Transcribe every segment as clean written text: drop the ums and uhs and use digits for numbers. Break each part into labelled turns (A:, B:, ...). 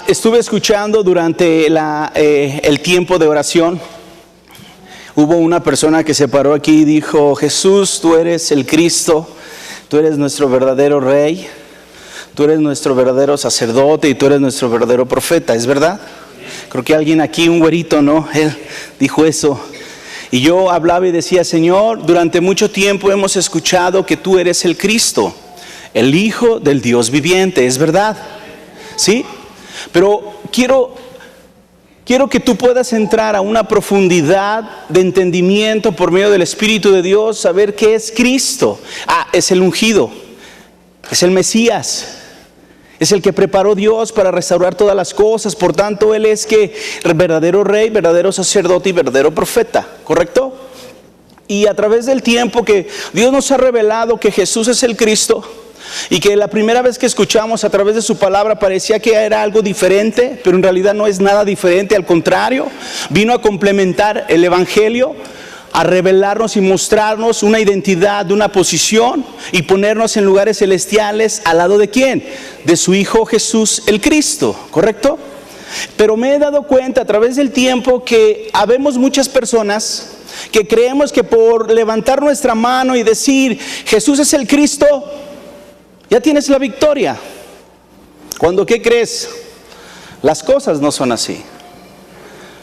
A: Estuve escuchando durante el tiempo de oración. Hubo una persona que se paró aquí y dijo: Jesús, tú eres el Cristo, tú eres nuestro verdadero Rey, tú eres nuestro verdadero sacerdote y tú eres nuestro verdadero profeta. ¿Es verdad? Creo que alguien aquí, un güerito, ¿no? Él dijo eso. Y yo hablaba y decía: Señor, durante mucho tiempo hemos escuchado que tú eres el Cristo, el Hijo del Dios viviente. ¿Es verdad? ¿Sí? Pero quiero que tú puedas entrar a una profundidad de entendimiento por medio del Espíritu de Dios, saber qué es Cristo. Es el ungido, es el Mesías, es el que preparó Dios para restaurar todas las cosas. Por tanto, Él es verdadero Rey, verdadero sacerdote y verdadero profeta, ¿correcto? Y a través del tiempo que Dios nos ha revelado que Jesús es el Cristo, y que la primera vez que escuchamos a través de su palabra parecía que era algo diferente, pero en realidad no es nada diferente, al contrario, vino a complementar el Evangelio, a revelarnos y mostrarnos una identidad, una posición y ponernos en lugares celestiales al lado de ¿quién? De su Hijo Jesús el Cristo, ¿correcto? Pero me he dado cuenta a través del tiempo que habemos muchas personas que creemos que por levantar nuestra mano y decir Jesús es el Cristo, ya tienes la victoria. Cuando, ¿qué crees? Las cosas no son así.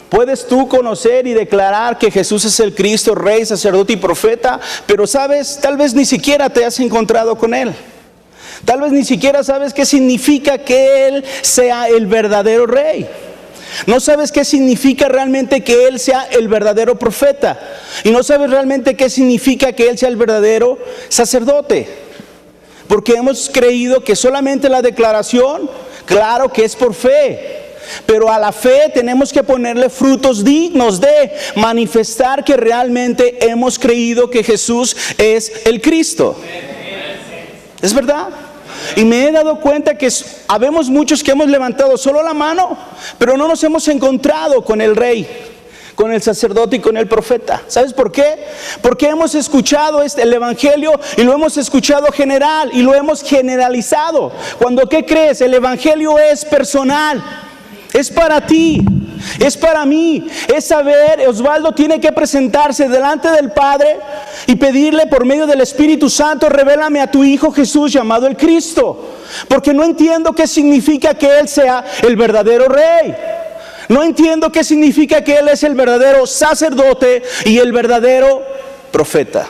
A: Puedes tú conocer y declarar que Jesús es el Cristo, Rey, sacerdote y profeta, pero sabes, tal vez ni siquiera te has encontrado con Él. Tal vez ni siquiera sabes qué significa que Él sea el verdadero Rey. No sabes qué significa realmente que Él sea el verdadero profeta. Y no sabes realmente qué significa que Él sea el verdadero sacerdote. Porque hemos creído que solamente la declaración, claro que es por fe, pero a la fe tenemos que ponerle frutos dignos de manifestar que realmente hemos creído que Jesús es el Cristo. ¿Es verdad? Y me he dado cuenta que habemos muchos que hemos levantado solo la mano, pero no nos hemos encontrado con el Rey, con el sacerdote y con el profeta. ¿Sabes por qué? Porque hemos escuchado el Evangelio y lo hemos escuchado general y lo hemos generalizado. Cuando, ¿qué crees? El Evangelio es personal, es para ti, es para mí. Es saber, Osvaldo tiene que presentarse delante del Padre y pedirle por medio del Espíritu Santo: revélame a tu Hijo Jesús llamado el Cristo, porque no entiendo qué significa que Él sea el verdadero Rey. No entiendo qué significa que Él es el verdadero sacerdote y el verdadero profeta.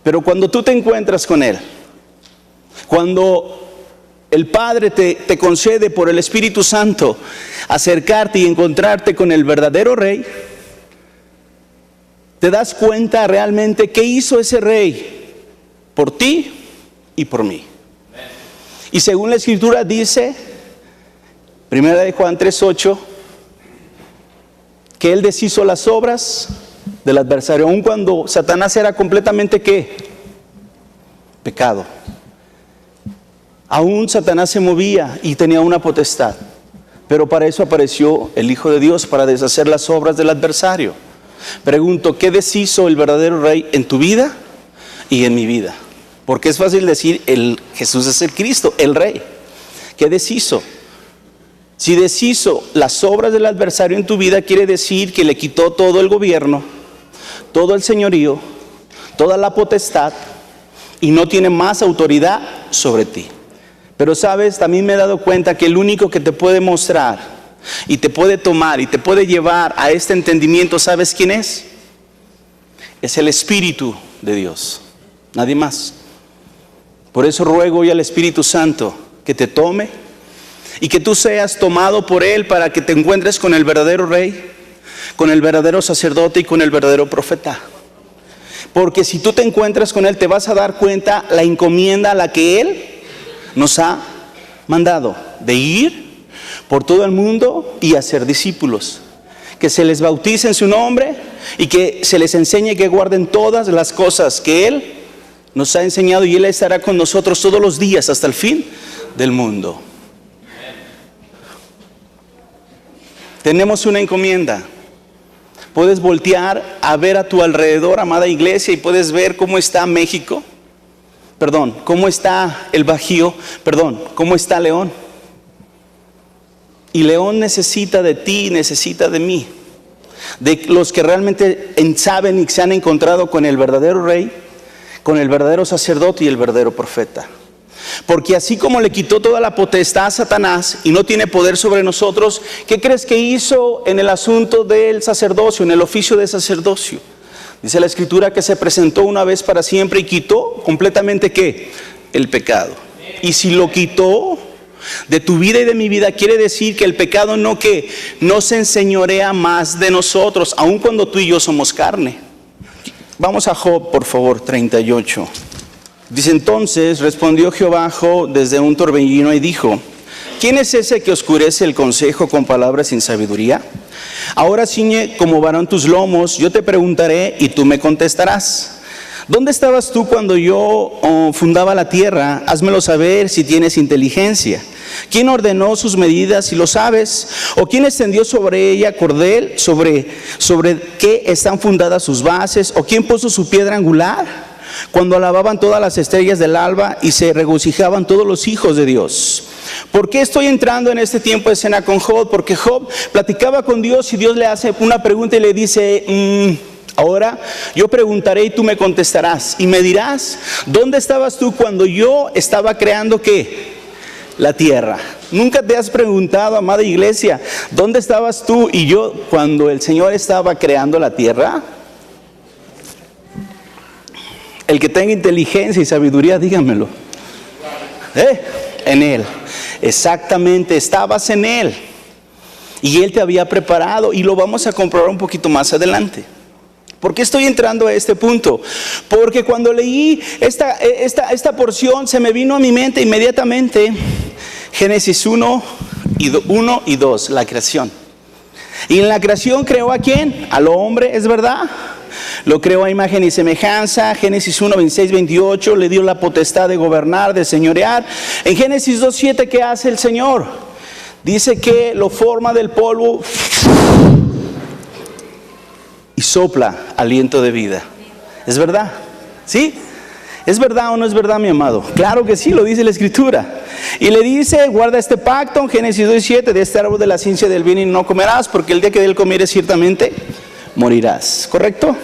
A: Pero cuando tú te encuentras con Él, cuando el Padre te concede por el Espíritu Santo acercarte y encontrarte con el verdadero Rey, te das cuenta realmente qué hizo ese Rey por ti y por mí. Y según la Escritura dice, Primera de Juan 3:8, que Él deshizo las obras del adversario, aun cuando Satanás era completamente ¿qué? Pecado. Aún Satanás se movía y tenía una potestad, pero para eso apareció el Hijo de Dios, para deshacer las obras del adversario. Pregunto, ¿qué deshizo el verdadero Rey en tu vida y en mi vida? Porque es fácil decir, Jesús es el Cristo, el Rey. ¿Qué deshizo? Si deshizo las obras del adversario en tu vida, quiere decir que le quitó todo el gobierno, todo el señorío, toda la potestad, y no tiene más autoridad sobre ti. Pero sabes, también me he dado cuenta que el único que te puede mostrar y te puede tomar y te puede llevar a este entendimiento, ¿sabes quién es? Es el Espíritu de Dios, nadie más. Por eso ruego hoy al Espíritu Santo que te tome y que tú seas tomado por Él para que te encuentres con el verdadero Rey, con el verdadero sacerdote y con el verdadero profeta. Porque si tú te encuentras con Él, te vas a dar cuenta la encomienda a la que Él nos ha mandado, de ir por todo el mundo y hacer discípulos, que se les bautice en su nombre y que se les enseñe que guarden todas las cosas que Él nos ha enseñado, y Él estará con nosotros todos los días hasta el fin del mundo. Tenemos una encomienda. Puedes voltear a ver a tu alrededor, amada iglesia, y puedes ver cómo está México, cómo está el Bajío, cómo está León. Y León necesita de ti, necesita de mí, de los que realmente saben y se han encontrado con el verdadero rey, con el verdadero sacerdote y el verdadero profeta. Porque así como le quitó toda la potestad a Satanás y no tiene poder sobre nosotros, ¿qué crees que hizo en el asunto del sacerdocio, en el oficio de sacerdocio? Dice la Escritura que se presentó una vez para siempre y quitó completamente ¿qué? El pecado. Y si lo quitó de tu vida y de mi vida, quiere decir que el pecado no se enseñorea más de nosotros, aun cuando tú y yo somos carne. Vamos a Job, por favor, 38. Dice: entonces respondió Jehová a Job desde un torbellino y dijo: ¿quién es ese que oscurece el consejo con palabras sin sabiduría? Ahora ciñe como varón tus lomos, yo te preguntaré y tú me contestarás. ¿Dónde estabas tú cuando yo fundaba la tierra? Házmelo saber si tienes inteligencia. ¿Quién ordenó sus medidas si lo sabes? ¿O quién extendió sobre ella cordel? ¿Sobre qué están fundadas sus bases? ¿O quién puso su piedra angular? Cuando alababan todas las estrellas del alba y se regocijaban todos los hijos de Dios. ¿Por qué estoy entrando en este tiempo de escena con Job? Porque Job platicaba con Dios y Dios le hace una pregunta y le dice: ahora yo preguntaré y tú me contestarás y me dirás: ¿dónde estabas tú cuando yo estaba creando qué? La tierra. ¿Nunca te has preguntado, amada iglesia, dónde estabas tú y yo cuando el Señor estaba creando la tierra? El que tenga inteligencia y sabiduría, dígamelo. En Él. Exactamente, estabas en Él. Y Él te había preparado, y lo vamos a comprobar un poquito más adelante. ¿Por qué estoy entrando a este punto? Porque cuando leí esta porción se me vino a mi mente inmediatamente Génesis 1 y 2, la creación. Y en la creación creó ¿a quién? Al hombre, ¿es verdad? Lo creó a imagen y semejanza. Génesis 1, 26, 28, le dio la potestad de gobernar, de señorear. En Génesis 2, 7, ¿qué hace el Señor? Dice que lo forma del polvo y sopla aliento de vida. ¿Es verdad? ¿Sí? ¿Es verdad o no es verdad, mi amado? Claro que sí, lo dice la Escritura. Y le dice: guarda este pacto, en Génesis 2:7, de este árbol de la ciencia del bien y no comerás, porque el día que de él comieres ciertamente morirás. ¿Correcto?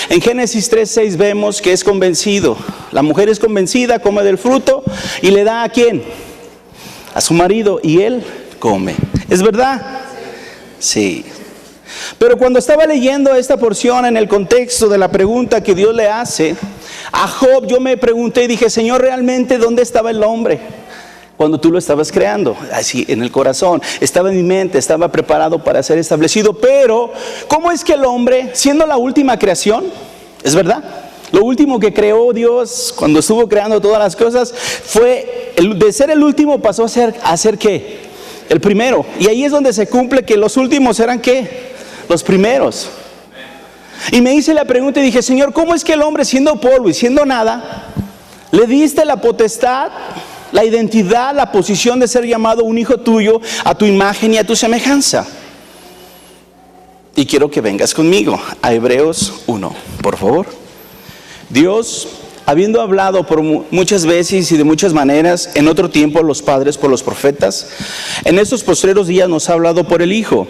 A: En Génesis 3:6 vemos que es convencido. La mujer es convencida, come del fruto y le da ¿a quién? A su marido, y él come. ¿Es verdad? Sí. Pero cuando estaba leyendo esta porción en el contexto de la pregunta que Dios le hace a Job, yo me pregunté y dije: Señor, ¿realmente dónde estaba el hombre cuando tú lo estabas creando? Así, en el corazón, estaba en mi mente, estaba preparado para ser establecido. Pero ¿cómo es que el hombre, siendo la última creación, es verdad, lo último que creó Dios cuando estuvo creando todas las cosas, fue de ser el último pasó a ser ¿qué? El primero. Y ahí es donde se cumple que los últimos eran ¿qué? Los primeros. Y me hice la pregunta y dije: Señor, ¿cómo es que el hombre, siendo polvo y siendo nada, le diste la potestad, la identidad, la posición de ser llamado un hijo tuyo, a tu imagen y a tu semejanza? Y quiero que vengas conmigo a Hebreos 1, por favor. Dios, habiendo hablado por muchas veces y de muchas maneras en otro tiempo a los padres por los profetas, en estos postreros días nos ha hablado por el Hijo,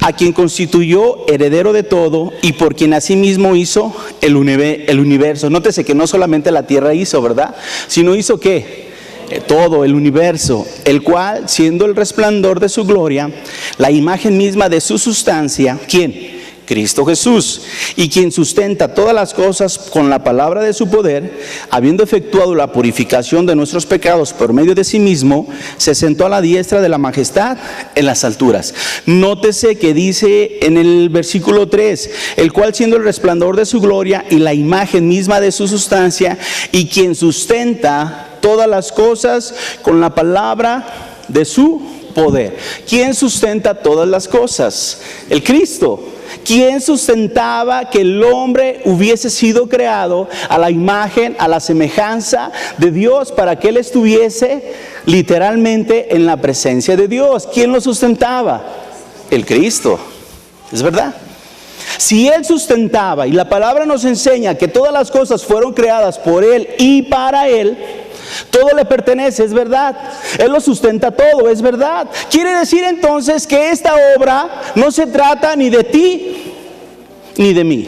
A: a quien constituyó heredero de todo y por quien asimismo hizo el universo. Nótese que no solamente la tierra hizo, ¿verdad? Sino hizo ¿qué? Todo el universo, el cual, siendo el resplandor de su gloria, la imagen misma de su sustancia, ¿quién? Cristo Jesús, y quien sustenta todas las cosas con la palabra de su poder, habiendo efectuado la purificación de nuestros pecados por medio de sí mismo, se sentó a la diestra de la majestad en las alturas. Nótese que dice en el versículo 3, el cual siendo el resplandor de su gloria y la imagen misma de su sustancia, y quien sustenta todas las cosas con la palabra de su poder. ¿Quién sustenta todas las cosas? El Cristo. ¿Quién sustentaba que el hombre hubiese sido creado a la imagen, a la semejanza de Dios, para que él estuviese literalmente en la presencia de Dios? ¿Quién lo sustentaba? El Cristo. ¿Es verdad? Si él sustentaba, y la palabra nos enseña que todas las cosas fueron creadas por él y para él, todo le pertenece, es verdad. Él lo sustenta todo, es verdad. Quiere decir entonces que esta obra no se trata ni de ti ni de mí.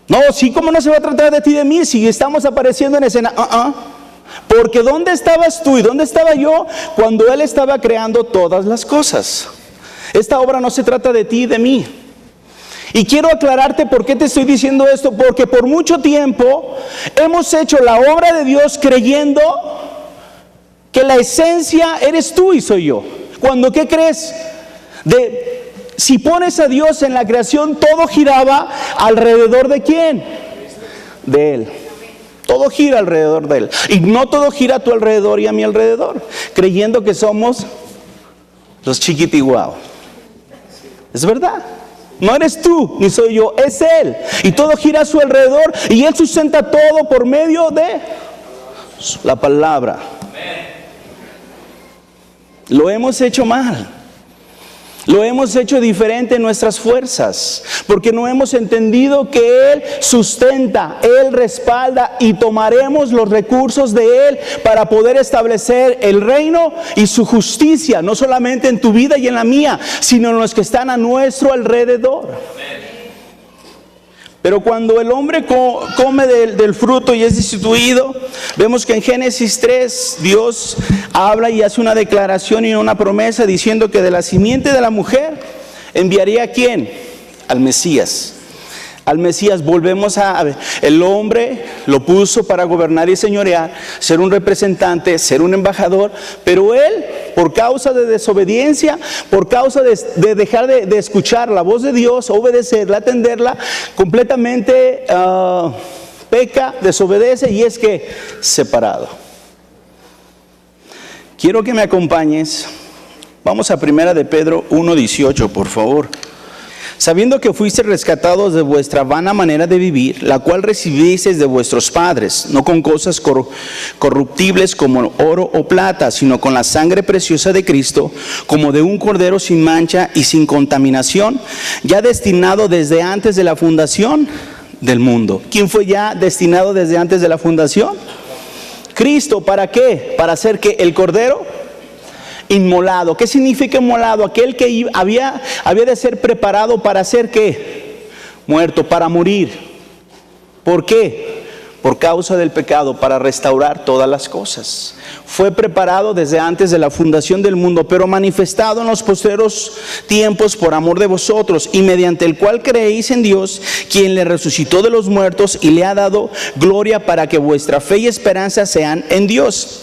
A: No, sí, ¿cómo no se va a tratar de ti y de mí si estamos apareciendo en escena? Porque ¿dónde estabas tú y dónde estaba yo cuando Él estaba creando todas las cosas? Esta obra no se trata de ti y de mí. Y quiero aclararte por qué te estoy diciendo esto, porque por mucho tiempo hemos hecho la obra de Dios creyendo que la esencia eres tú y soy yo. Cuando, ¿qué crees? Si pones a Dios en la creación, todo giraba alrededor de ¿quién? De Él. Todo gira alrededor de Él. Y no todo gira a tu alrededor y a mi alrededor, creyendo que somos los chiquitiguao. Es verdad. No eres tú, ni soy yo, es Él. Y todo gira a su alrededor y Él sustenta todo por medio de la palabra. Lo hemos hecho mal. Lo hemos hecho diferente en nuestras fuerzas, porque no hemos entendido que Él sustenta, Él respalda, y tomaremos los recursos de Él para poder establecer el reino y su justicia, no solamente en tu vida y en la mía, sino en los que están a nuestro alrededor. Pero cuando el hombre come del fruto y es destituido, vemos que en Génesis 3 Dios habla y hace una declaración y una promesa diciendo que de la simiente de la mujer enviaría ¿a quién? Al Mesías. Al Mesías. Volvemos a ver, el hombre lo puso para gobernar y señorear, ser un representante, ser un embajador, pero él, por causa de desobediencia, por causa de dejar de escuchar la voz de Dios, obedecerla, atenderla, completamente peca, desobedece, y es que separado. Quiero que me acompañes. Vamos a Primera de Pedro 1:18, por favor. Sabiendo que fuisteis rescatados de vuestra vana manera de vivir, la cual recibisteis de vuestros padres, no con cosas corruptibles como oro o plata, sino con la sangre preciosa de Cristo, como de un cordero sin mancha y sin contaminación, ya destinado desde antes de la fundación del mundo. ¿Quién fue ya destinado desde antes de la fundación? Cristo. ¿Para qué? Para hacer que el cordero inmolado. ¿Qué significa inmolado? Aquel que había de ser preparado para ser ¿qué? Muerto, para morir. ¿Por qué? Por causa del pecado, para restaurar todas las cosas. Fue preparado desde antes de la fundación del mundo, pero manifestado en los postreros tiempos por amor de vosotros, y mediante el cual creéis en Dios, quien le resucitó de los muertos y le ha dado gloria, para que vuestra fe y esperanza sean en Dios,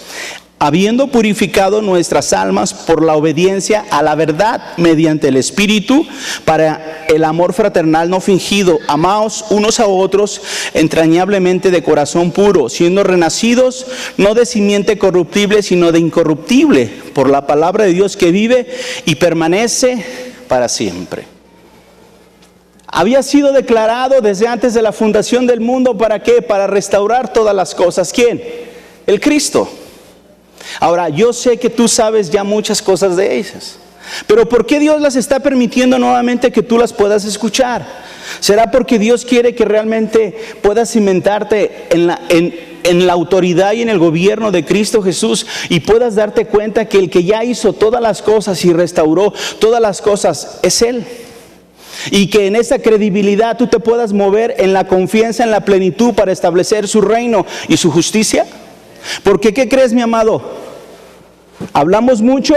A: habiendo purificado nuestras almas por la obediencia a la verdad mediante el Espíritu, para el amor fraternal no fingido. Amaos unos a otros entrañablemente de corazón puro, siendo renacidos no de simiente corruptible, sino de incorruptible, por la palabra de Dios que vive y permanece para siempre. Había sido declarado desde antes de la fundación del mundo. ¿Para qué? Para restaurar todas las cosas. ¿Quién? El Cristo. Ahora, yo sé que tú sabes ya muchas cosas de ellas, pero ¿por qué Dios las está permitiendo nuevamente que tú las puedas escuchar? ¿Será porque Dios quiere que realmente puedas cimentarte en la autoridad y en el gobierno de Cristo Jesús, y puedas darte cuenta que el que ya hizo todas las cosas y restauró todas las cosas es Él? Y que en esa credibilidad tú te puedas mover en la confianza, en la plenitud, para establecer su reino y su justicia. Porque ¿qué crees, mi amado? Hablamos mucho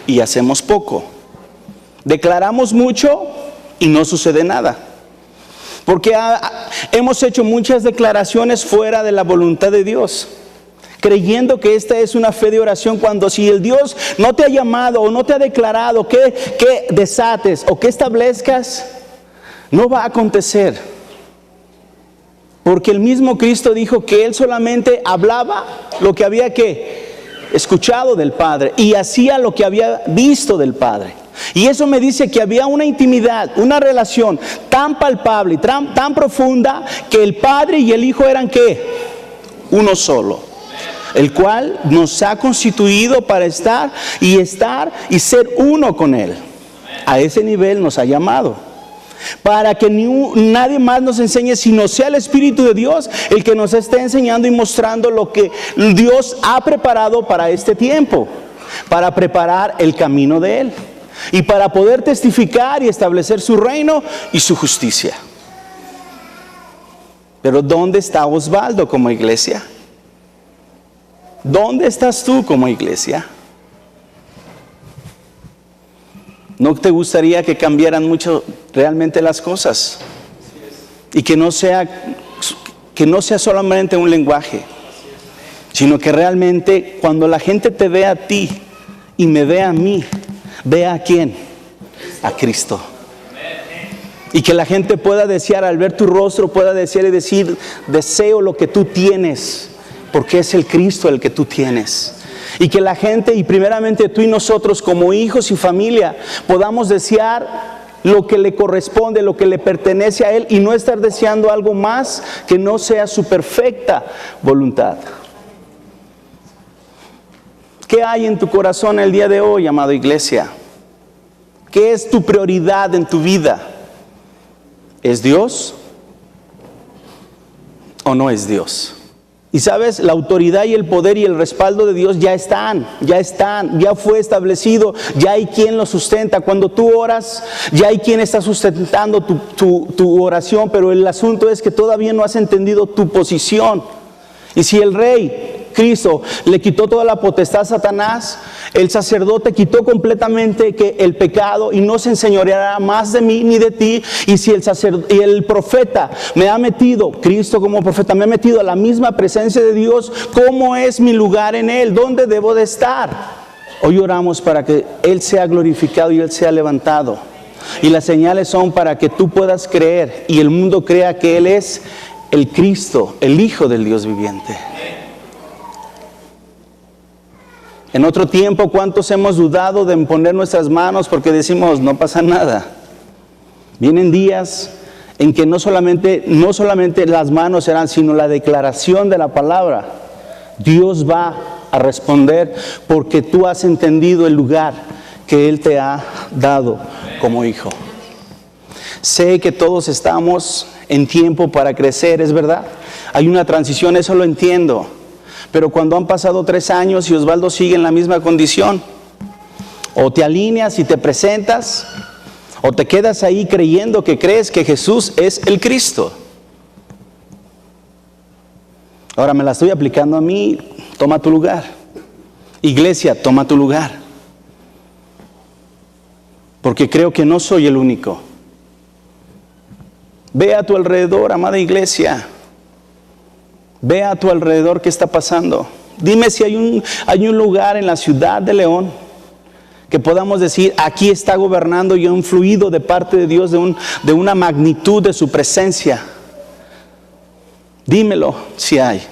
A: y hacemos poco. Declaramos mucho y no sucede nada. Porque hemos hecho muchas declaraciones fuera de la voluntad de Dios, creyendo que esta es una fe de oración, cuando si el Dios no te ha llamado o no te ha declarado que desates o que establezcas, no va a acontecer. Porque el mismo Cristo dijo que Él solamente hablaba lo que había escuchado del Padre y hacía lo que había visto del Padre. Y eso me dice que había una intimidad, una relación tan palpable y tan profunda, que el Padre y el Hijo eran uno solo, el cual nos ha constituido para estar y ser uno con Él. A ese nivel nos ha llamado, para que nadie más nos enseñe, sino sea el Espíritu de Dios el que nos esté enseñando y mostrando lo que Dios ha preparado para este tiempo, para preparar el camino de Él y para poder testificar y establecer su reino y su justicia. Pero ¿dónde está Osvaldo como iglesia? ¿Dónde estás tú como iglesia? ¿No te gustaría que cambiaran mucho realmente las cosas? Y que no sea solamente un lenguaje, sino que realmente cuando la gente te vea a ti y me vea a mí, vea a quién, a Cristo. Y que la gente pueda desear, al ver tu rostro, pueda desear y decir: deseo lo que tú tienes, porque es el Cristo el que tú tienes. Y que la gente, y primeramente tú y nosotros como hijos y familia, podamos desear lo que le corresponde, lo que le pertenece a Él, y no estar deseando algo más que no sea su perfecta voluntad. ¿Qué hay en tu corazón el día de hoy, amada iglesia? ¿Qué es tu prioridad en tu vida? ¿Es Dios o no es Dios? Y sabes, la autoridad y el poder y el respaldo de Dios ya fue establecido, ya hay quien lo sustenta. Cuando tú oras, ya hay quien está sustentando tu oración, pero el asunto es que todavía no has entendido tu posición. Y si el Rey Cristo le quitó toda la potestad a Satanás, el sacerdote quitó completamente el pecado y no se enseñoreará más de mí ni de ti. Y si el profeta me ha metido, Cristo como profeta me ha metido a la misma presencia de Dios, ¿cómo es mi lugar en Él? ¿Dónde debo de estar? Hoy oramos para que Él sea glorificado y Él sea levantado. Y las señales son para que tú puedas creer y el mundo crea que Él es el Cristo, el Hijo del Dios viviente. En otro tiempo, ¿cuántos hemos dudado de poner nuestras manos porque decimos no pasa nada? Vienen días en que no solamente las manos serán, sino la declaración de la palabra. Dios va a responder porque tú has entendido el lugar que Él te ha dado como hijo. Sé que todos estamos en tiempo para crecer, es verdad. Hay una transición, eso lo entiendo. Pero cuando han pasado 3 años y Osvaldo sigue en la misma condición, o te alineas y te presentas, o te quedas ahí creyendo que crees que Jesús es el Cristo. Ahora me la estoy aplicando a mí, toma tu lugar. Iglesia, toma tu lugar. Porque creo que no soy el único. Ve a tu alrededor, amada iglesia. Ve a tu alrededor qué está pasando. Dime si hay un lugar en la ciudad de León que podamos decir, aquí está gobernando y un fluido de parte de Dios de una magnitud de su presencia. Dímelo si hay.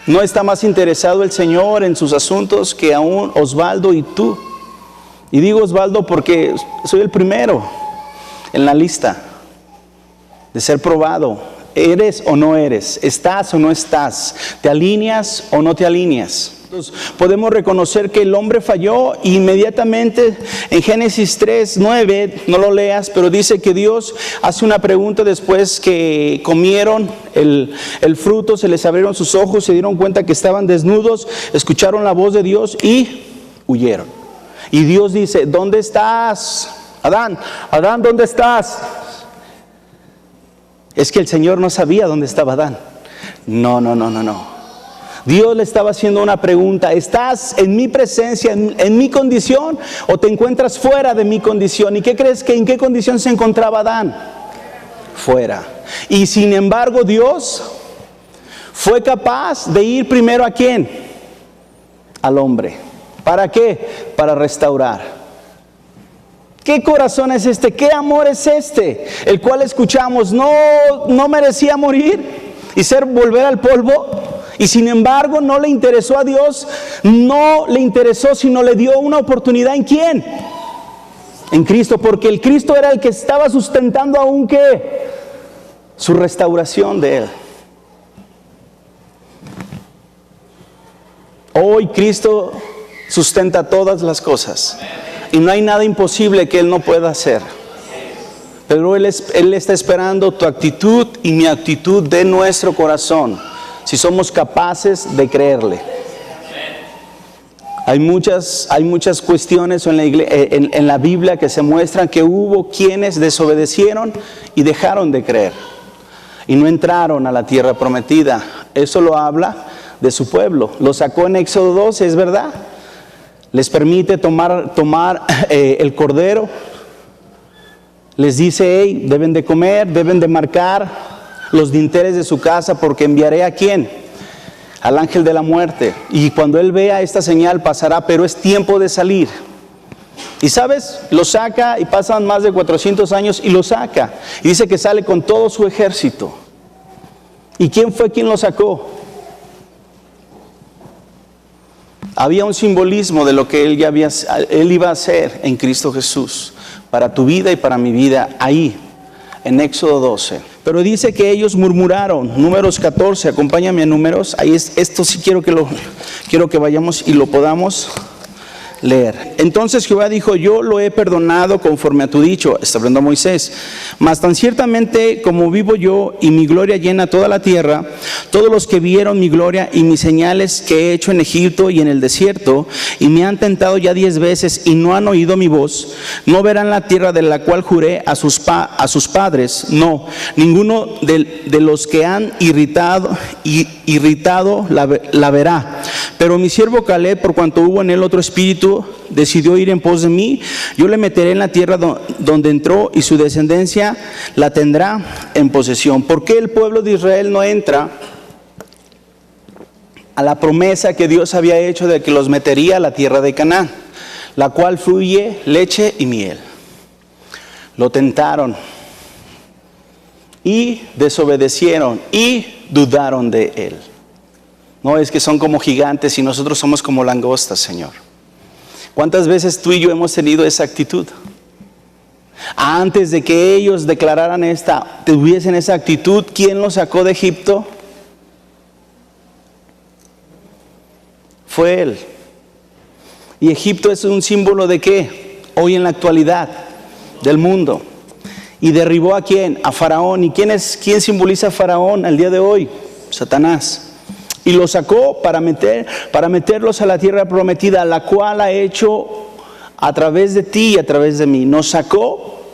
A: ¿No está más interesado el Señor en sus asuntos que aún Osvaldo y tú? Y digo Osvaldo porque soy el primero en la lista de ser probado. ¿Eres o no eres? ¿Estás o no estás? ¿Te alineas o no te alineas? Entonces, podemos reconocer que el hombre falló inmediatamente en Génesis 3:9, no lo leas, pero dice que Dios hace una pregunta después que comieron el fruto, se les abrieron sus ojos, se dieron cuenta que estaban desnudos, escucharon la voz de Dios y huyeron. Y Dios dice, ¿dónde estás? Adán, ¿dónde estás? Es que el Señor no sabía dónde estaba Adán. No. Dios le estaba haciendo una pregunta: ¿estás en mi presencia, en mi condición, o te encuentras fuera de mi condición? ¿Y qué crees que en qué condición se encontraba Adán? Fuera. Y sin embargo Dios fue capaz de ir primero ¿a quién? Al hombre. ¿Para qué? Para restaurar. ¿Qué corazón es este? ¿Qué amor es este? El cual escuchamos, no merecía morir y volver al polvo. Y sin embargo no le interesó a Dios, no le interesó, sino le dio una oportunidad. ¿En quién? En Cristo, porque el Cristo era el que estaba sustentando aún que su restauración de Él. Hoy Cristo sustenta todas las cosas. Y no hay nada imposible que Él no pueda hacer. Pero Él está esperando tu actitud y mi actitud de nuestro corazón, si somos capaces de creerle. Hay muchas cuestiones en la Biblia que se muestran que hubo quienes desobedecieron y dejaron de creer. Y no entraron a la tierra prometida. Eso lo habla de su pueblo. Lo sacó en Éxodo 12, es verdad. Les permite tomar el cordero. Les dice, hey, deben de comer, deben de marcar los dinteles de su casa, porque enviaré ¿a quién? Al ángel de la muerte. Y cuando él vea esta señal pasará, pero es tiempo de salir. Y sabes, lo saca y pasan más de 400 años y lo saca. Y dice que sale con todo su ejército. ¿Y quién fue quien lo sacó? Había un simbolismo de lo que él iba a hacer en Cristo Jesús, para tu vida y para mi vida, ahí, en Éxodo 12. Pero dice que ellos murmuraron. Números 14, acompáñame a Números. Ahí esto sí quiero que vayamos y lo podamos leer. Entonces Jehová dijo, yo lo he perdonado conforme a tu dicho. Está hablando Moisés. Mas tan ciertamente como vivo yo y mi gloria llena toda la tierra, todos los que vieron mi gloria y mis señales que he hecho en Egipto y en el desierto, y me han tentado ya 10 veces y no han oído mi voz, no verán la tierra de la cual juré a sus padres. No, ninguno de los que han irritado la verá. Pero mi siervo Caleb, por cuanto hubo en él otro espíritu, decidió ir en pos de mí. Yo le meteré en la tierra donde entró, y su descendencia la tendrá en posesión. ¿Por qué el pueblo de Israel no entra a la promesa que Dios había hecho de que los metería a la tierra de Canaán, la cual fluye leche y miel? Lo tentaron y desobedecieron y dudaron de él. No, es que son como gigantes y nosotros somos como langostas, Señor. ¿Cuántas veces tú y yo hemos tenido esa actitud? Antes de que ellos declararan tuviesen esa actitud, ¿quién los sacó de Egipto? Fue Él. Y Egipto es un símbolo ¿de qué? Hoy en la actualidad, del mundo. ¿Y derribó a quién? A Faraón. ¿Y quién simboliza a Faraón al día de hoy? Satanás. Y los sacó para meterlos a la tierra prometida, la cual ha hecho a través de ti y a través de mí. Nos sacó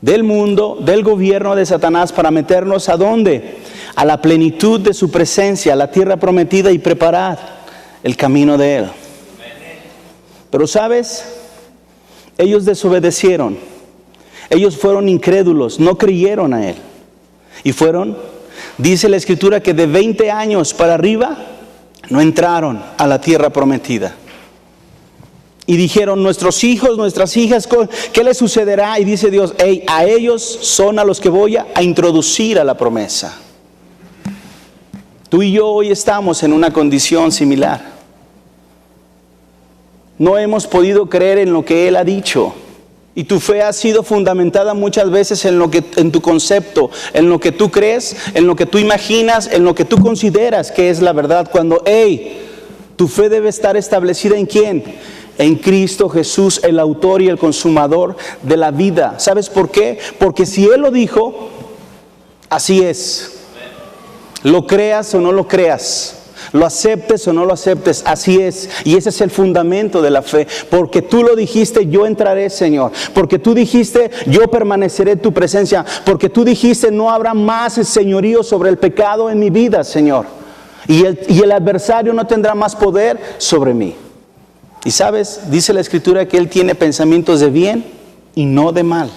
A: del mundo, del gobierno de Satanás, para meternos ¿a dónde? A la plenitud de su presencia, a la tierra prometida, y preparar el camino de Él. Pero ¿sabes? Ellos desobedecieron. Ellos fueron incrédulos, no creyeron a Él. Y dice la Escritura que de 20 años para arriba no entraron a la tierra prometida. Y dijeron, nuestros hijos, nuestras hijas, ¿qué les sucederá? Y dice Dios, a ellos son a los que voy a introducir a la promesa. Tú y yo hoy estamos en una condición similar. No hemos podido creer en lo que Él ha dicho. Y tu fe ha sido fundamentada muchas veces en tu concepto, en lo que tú crees, en lo que tú imaginas, en lo que tú consideras que es la verdad. Cuando, tu fe debe estar establecida ¿en quién? En Cristo Jesús, el autor y el consumador de la vida. ¿Sabes por qué? Porque si Él lo dijo, así es. Lo creas o no lo creas. Lo aceptes o no lo aceptes, así es. Y ese es el fundamento de la fe. Porque tú lo dijiste, yo entraré, Señor. Porque tú dijiste, yo permaneceré en tu presencia. Porque tú dijiste, no habrá más señorío sobre el pecado en mi vida, Señor. y el adversario no tendrá más poder sobre mí. Y sabes, dice la Escritura que Él tiene pensamientos de bien y no de mal.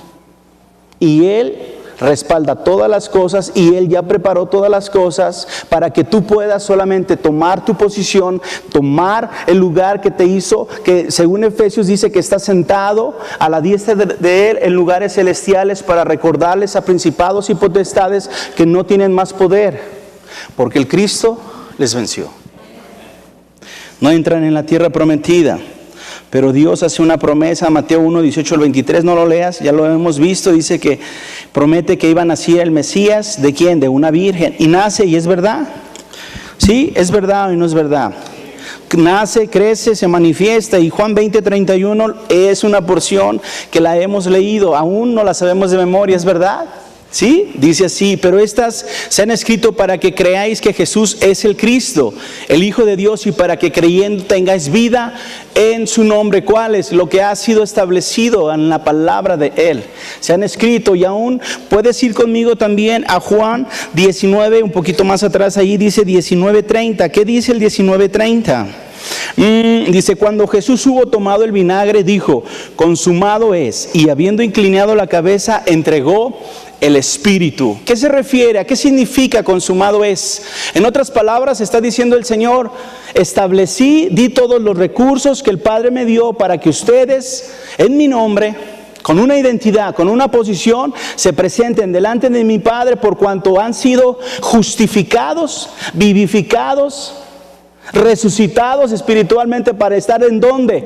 A: Y Él respalda todas las cosas y Él ya preparó todas las cosas para que tú puedas solamente tomar tu posición, tomar el lugar que te hizo, que según Efesios dice que está sentado a la diestra de Él en lugares celestiales para recordarles a principados y potestades que no tienen más poder, porque el Cristo les venció. No entran en la tierra prometida. Pero Dios hace una promesa, Mateo 1, 18 al 23, no lo leas, ya lo hemos visto, dice que promete que iba a nacer el Mesías, ¿de quién? De una virgen, y nace y es verdad. ¿Sí? ¿Es verdad o no es verdad? Nace, crece, se manifiesta, y Juan 20, 31 es una porción que la hemos leído, aún no la sabemos de memoria, ¿es verdad? ¿Sí? Dice así, pero estas se han escrito para que creáis que Jesús es el Cristo, el Hijo de Dios, y para que creyendo tengáis vida en su nombre. ¿Cuál es? Lo que ha sido establecido en la palabra de Él. Se han escrito, y aún puedes ir conmigo también a Juan 19, un poquito más atrás, ahí dice 19:30. ¿Qué dice el 19:30? Dice, cuando Jesús hubo tomado el vinagre, dijo, consumado es, y habiendo inclinado la cabeza, entregó el Espíritu. ¿Qué se refiere? ¿A qué significa consumado es? En otras palabras, está diciendo el Señor, di todos los recursos que el Padre me dio para que ustedes, en mi nombre, con una identidad, con una posición, se presenten delante de mi Padre por cuanto han sido justificados, vivificados, resucitados espiritualmente para estar ¿en dónde?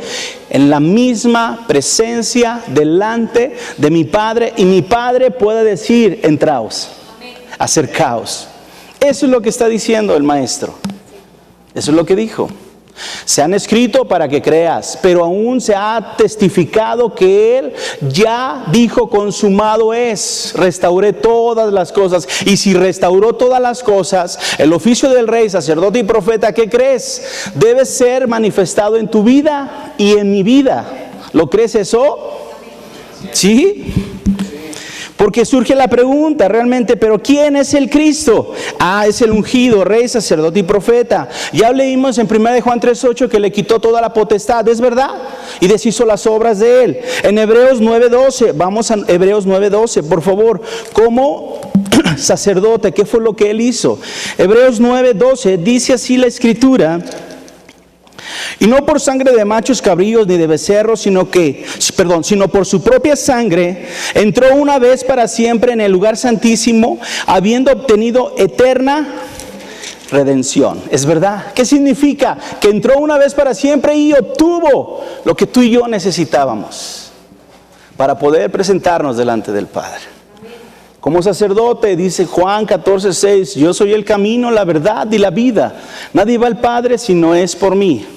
A: En la misma presencia delante de mi Padre, y mi Padre puede decir, entraos, acercaos. Eso es lo que está diciendo el Maestro. Eso es lo que dijo. Se han escrito para que creas, pero aún se ha testificado que Él ya dijo, consumado es, restauré todas las cosas. Y si restauró todas las cosas, el oficio del rey, sacerdote y profeta, ¿qué crees? Debe ser manifestado en tu vida y en mi vida. ¿Lo crees eso? ¿Sí? Porque surge la pregunta realmente, ¿pero quién es el Cristo? Es el ungido, rey, sacerdote y profeta. Ya leímos en 1 Juan 3:8 que le quitó toda la potestad, ¿es verdad? Y deshizo las obras de Él. En Hebreos 9:12, vamos a Hebreos 9:12, por favor. Como sacerdote, ¿qué fue lo que Él hizo? Hebreos 9:12, dice así la Escritura. Y no por sangre de machos cabríos ni de becerros, sino por su propia sangre, entró una vez para siempre en el lugar santísimo, habiendo obtenido eterna redención. ¿Es verdad? ¿Qué significa? Que entró una vez para siempre y obtuvo lo que tú y yo necesitábamos para poder presentarnos delante del Padre. Como sacerdote, dice Juan 14:6, yo soy el camino, la verdad y la vida. Nadie va al Padre si no es por mí.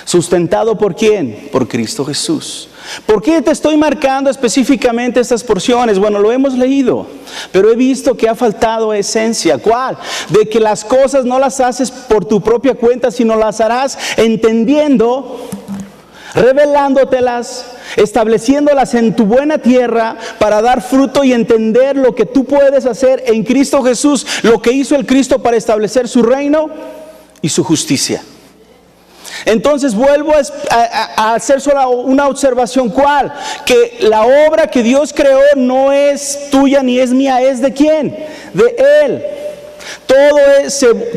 A: ¿Sustentado por quién? Por Cristo Jesús. ¿Por qué te estoy marcando específicamente estas porciones? Bueno, lo hemos leído, pero he visto que ha faltado esencia. ¿Cuál? De que las cosas no las haces por tu propia cuenta, sino las harás entendiendo, revelándotelas, estableciéndolas en tu buena tierra para dar fruto y entender lo que tú puedes hacer en Cristo Jesús, lo que hizo el Cristo para establecer su reino y su justicia. Entonces vuelvo a hacer solo una observación. ¿Cuál? Que la obra que Dios creó no es tuya ni es mía, es ¿de quién? De Él.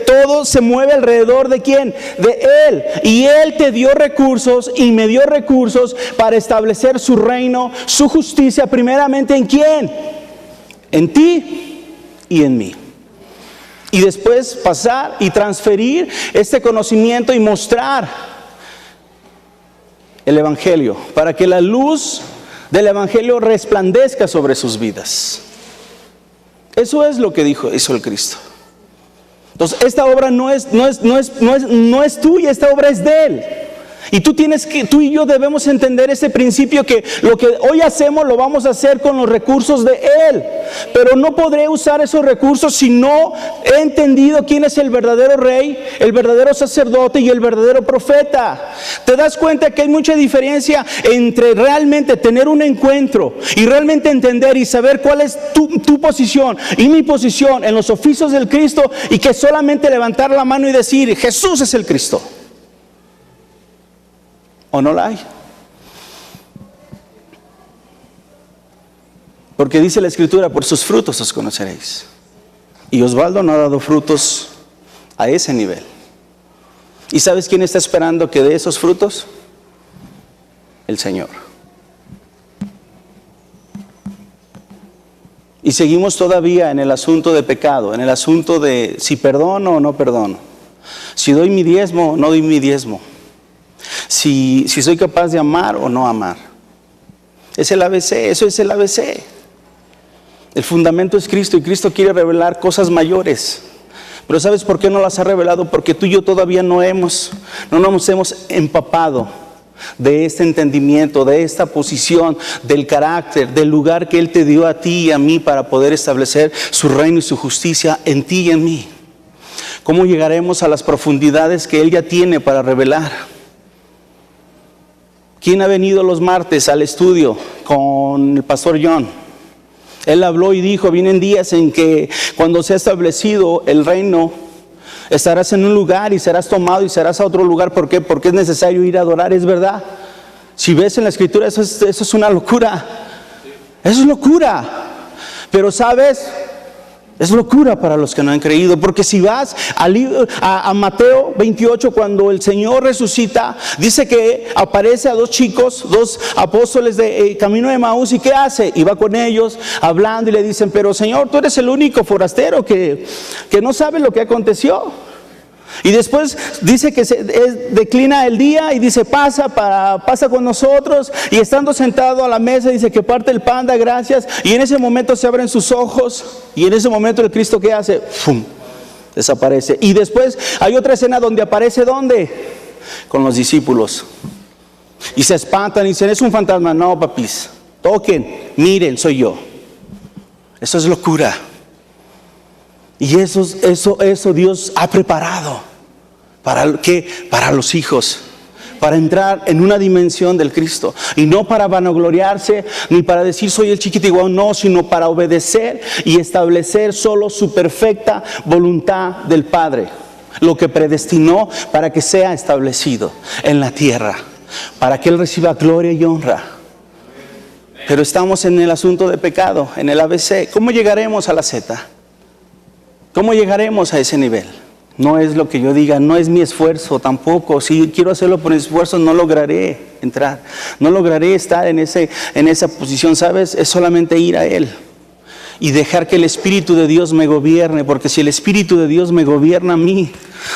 A: Todo se mueve alrededor ¿de quién? De Él. Y Él te dio recursos y me dio recursos para establecer su reino, su justicia, primeramente ¿en quién? En ti y en mí. Y después pasar y transferir este conocimiento y mostrar el Evangelio, para que la luz del Evangelio resplandezca sobre sus vidas. Eso es lo que hizo el Cristo. Entonces, esta obra no es tuya, esta obra es de Él. Y tú y yo debemos entender ese principio, que lo que hoy hacemos lo vamos a hacer con los recursos de Él. pero no podré usar esos recursos si no he entendido quién es el verdadero rey, el verdadero sacerdote y el verdadero profeta. ¿Te das cuenta que hay mucha diferencia entre realmente tener un encuentro y realmente entender y saber cuál es tu posición y mi posición en los oficios del Cristo, y que solamente levantar la mano y decir Jesús es el Cristo? ¿O no la hay? Porque dice la Escritura, por sus frutos os conoceréis. Y Osvaldo no ha dado frutos a ese nivel. ¿Y sabes quién está esperando que dé esos frutos? El Señor. Y seguimos todavía en el asunto de pecado, en el asunto de si perdono o no perdono, si doy mi diezmo o no doy mi diezmo, si soy capaz de amar o no amar. Es el ABC, eso es el ABC. El fundamento es Cristo, y Cristo quiere revelar cosas mayores. Pero ¿sabes por qué no las ha revelado? Porque tú y yo todavía no nos hemos empapado de este entendimiento, de esta posición, del carácter, del lugar que Él te dio a ti y a mí para poder establecer su reino y su justicia en ti y en mí. ¿Cómo llegaremos a las profundidades que Él ya tiene para revelar? ¿Quién ha venido los martes al estudio con el pastor John? Él habló y dijo, vienen días en que cuando se ha establecido el reino, estarás en un lugar y serás tomado y serás a otro lugar. ¿Por qué? Porque es necesario ir a adorar, es verdad. Si ves en la Escritura, eso es una locura. Eso es locura. Pero ¿sabes? Es locura para los que no han creído, porque si vas a Mateo 28, cuando el Señor resucita, dice que aparece a dos chicos, dos apóstoles de camino de Emaús, ¿y qué hace? Y va con ellos hablando y le dicen, pero Señor, tú eres el único forastero que no sabe lo que aconteció. Y después dice que declina el día y dice, pasa con nosotros. Y estando sentado a la mesa, dice que parte el pan, da gracias. Y en ese momento se abren sus ojos. Y en ese momento el Cristo, ¿qué hace? ¡Fum! Desaparece. Y después hay otra escena donde aparece, ¿dónde? Con los discípulos. Y se espantan y dicen, es un fantasma. No, papis, toquen, miren, soy yo. Eso es locura. Y eso Dios ha preparado. ¿Para qué? Para los hijos. Para entrar en una dimensión del Cristo. Y no para vanagloriarse, ni para decir soy el chiquitiguao, no, sino para obedecer y establecer solo su perfecta voluntad del Padre. Lo que predestinó para que sea establecido en la tierra. Para que Él reciba gloria y honra. Pero estamos en el asunto de pecado, en el ABC. ¿Cómo llegaremos a la Z? ¿Cómo llegaremos a ese nivel? No es lo que yo diga, no es mi esfuerzo tampoco. Si quiero hacerlo por esfuerzo, no lograré entrar. No lograré estar en esa posición, ¿sabes? Es solamente ir a Él y dejar que el Espíritu de Dios me gobierne. Porque si el Espíritu de Dios me gobierna a mí,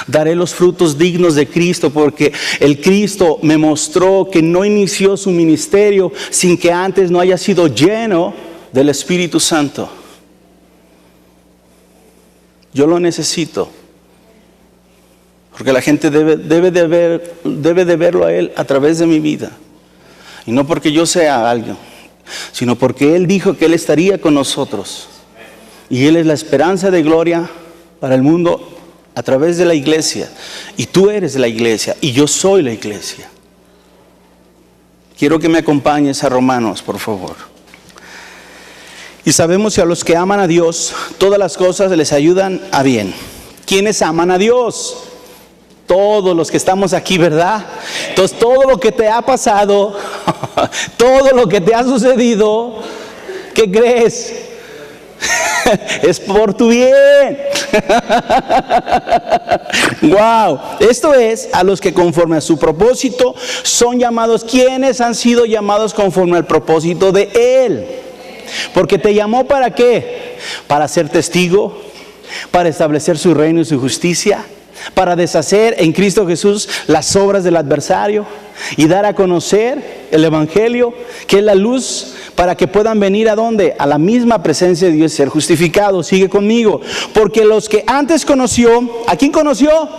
A: daré los frutos dignos de Cristo. Porque el Cristo me mostró que no inició su ministerio sin que antes no haya sido lleno del Espíritu Santo. Yo lo necesito, porque la gente debe de verlo a Él a través de mi vida. Y no porque yo sea alguien, sino porque Él dijo que Él estaría con nosotros. Y Él es la esperanza de gloria para el mundo a través de la iglesia. Y tú eres la iglesia, y yo soy la iglesia. Quiero que me acompañes a Romanos, por favor. Y sabemos que a los que aman a Dios, todas las cosas les ayudan a bien. ¿Quiénes aman a Dios? Todos los que estamos aquí, ¿verdad? Entonces todo lo que te ha pasado, todo lo que te ha sucedido, ¿qué crees? Es por tu bien. Wow. Esto es a los que conforme a su propósito son llamados. ¿Quiénes han sido llamados conforme al propósito de Él? Porque te llamó ¿para qué? Para ser testigo, para establecer su reino y su justicia, para deshacer en Cristo Jesús las obras del adversario y dar a conocer el Evangelio, que es la luz, para que puedan venir ¿a dónde? A la misma presencia de Dios y ser justificados. Sigue conmigo. Porque los que antes conoció, ¿a quién conoció?